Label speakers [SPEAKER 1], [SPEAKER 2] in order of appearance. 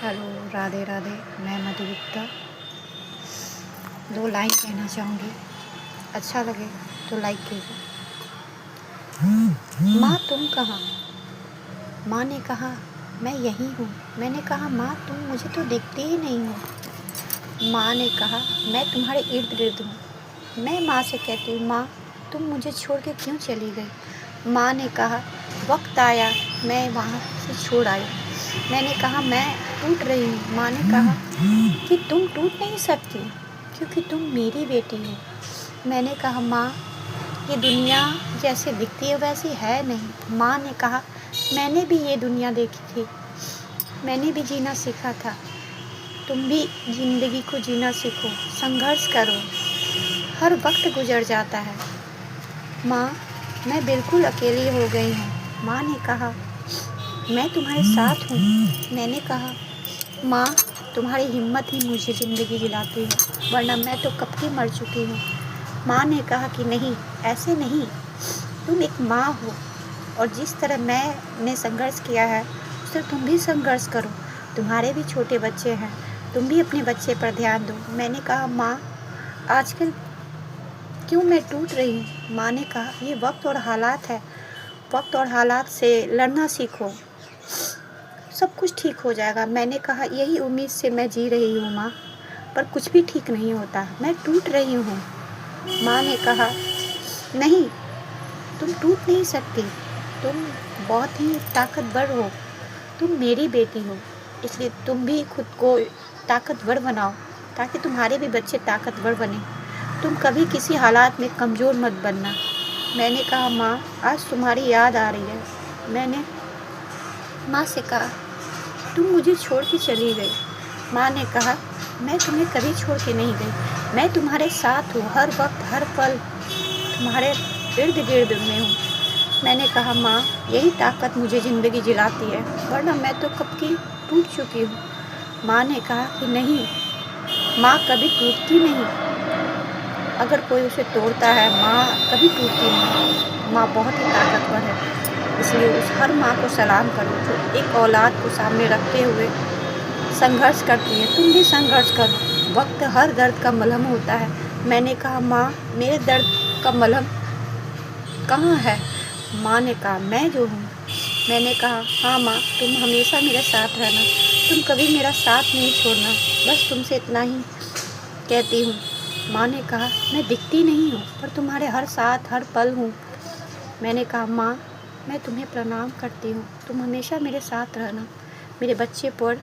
[SPEAKER 1] Hello, Radhe Radhe. मैं मधु Gupta 2 line कहना चाहूँगी। अच्छा लगे तो लाइक कीजिए। माँ तुम कहाँ? माँ ने कहा मैं यहीं हूँ। मैंने कहा माँ तुम मुझे तो दिखती ही नहीं हो। माँ ने कहा मैं तुम्हारे इर्द गिर्द हूँ। मैं माँ से कहती हूँ माँ तुम मुझे छोड़ के क्यों चली गई? माँ ने कहा वक्त आया मैं वहाँ से छोड़ आई। मैंने कहा मैं टूट रही हूँ। माँ ने कहा कि तुम टूट नहीं सकती क्योंकि तुम मेरी बेटी हो। मैंने कहा माँ ये दुनिया जैसे दिखती है वैसी है नहीं। माँ ने कहा मैंने भी ये दुनिया देखी थी, मैंने भी जीना सीखा था। तुम भी ज़िंदगी को जीना सीखो, संघर्ष करो, हर वक्त गुजर जाता है। माँ मैं बिल्कुल अकेली हो गई हूँ। माँ ने कहा मैं तुम्हारे साथ हूँ। मैंने कहा माँ तुम्हारी हिम्मत ही मुझे ज़िंदगी दिलाती है, वरना मैं तो कब की मर चुकी हूँ। माँ ने कहा कि नहीं ऐसे नहीं, तुम एक माँ हो और जिस तरह मैंने संघर्ष किया है उस तरह तुम भी संघर्ष करो। तुम्हारे भी छोटे बच्चे हैं, तुम भी अपने बच्चे पर ध्यान दो। मैंने कहा माँ आजकल क्यों मैं टूट रही हूँ? माँ ने कहा ये वक्त और हालात है, वक्त और हालात से लड़ना सीखो, सब कुछ ठीक हो जाएगा। मैंने कहा यही उम्मीद से मैं जी रही हूँ माँ, पर कुछ भी ठीक नहीं होता, मैं टूट रही हूँ। माँ ने कहा नहीं तुम टूट नहीं सकती, तुम बहुत ही ताकतवर हो, तुम मेरी बेटी हो, इसलिए तुम भी खुद को ताकतवर बनाओ ताकि तुम्हारे भी बच्चे ताकतवर बने। तुम कभी किसी हालात में कमज़ोर मत बनना। मैंने कहा माँ आज तुम्हारी याद आ रही है। मैंने माँ से कहा तुम मुझे छोड़ के चली गई। माँ ने कहा मैं तुम्हें कभी छोड़ के नहीं गई, मैं तुम्हारे साथ हूँ, हर वक्त हर पल तुम्हारे इर्द गिर्द में हूँ। मैंने कहा माँ यही ताकत मुझे ज़िंदगी जिलाती है, वरना मैं तो कब की टूट चुकी हूँ। माँ ने कहा कि नहीं, माँ कभी टूटती नहीं, अगर कोई उसे तोड़ता है माँ कभी टूटती नहीं। माँ बहुत ही ताकतवर है, इसलिए उस हर माँ को सलाम करो जो एक औलाद को सामने रखते हुए संघर्ष करती है। तुम भी संघर्ष करो, वक्त हर दर्द का मलहम होता है। मैंने कहा माँ मेरे दर्द का मलहम कहाँ है? माँ ने कहा मैं जो हूँ। मैंने कहा हाँ माँ तुम हमेशा मेरे साथ रहना, तुम कभी मेरा साथ नहीं छोड़ना, बस तुमसे इतना ही कहती हूँ। माँ ने कहा मैं दिखती नहीं हूँ पर तुम्हारे हर साथ हर पल हूँ। मैंने कहा माँ मैं तुम्हें प्रणाम करती हूँ, तुम हमेशा मेरे साथ रहना, मेरे बच्चे पर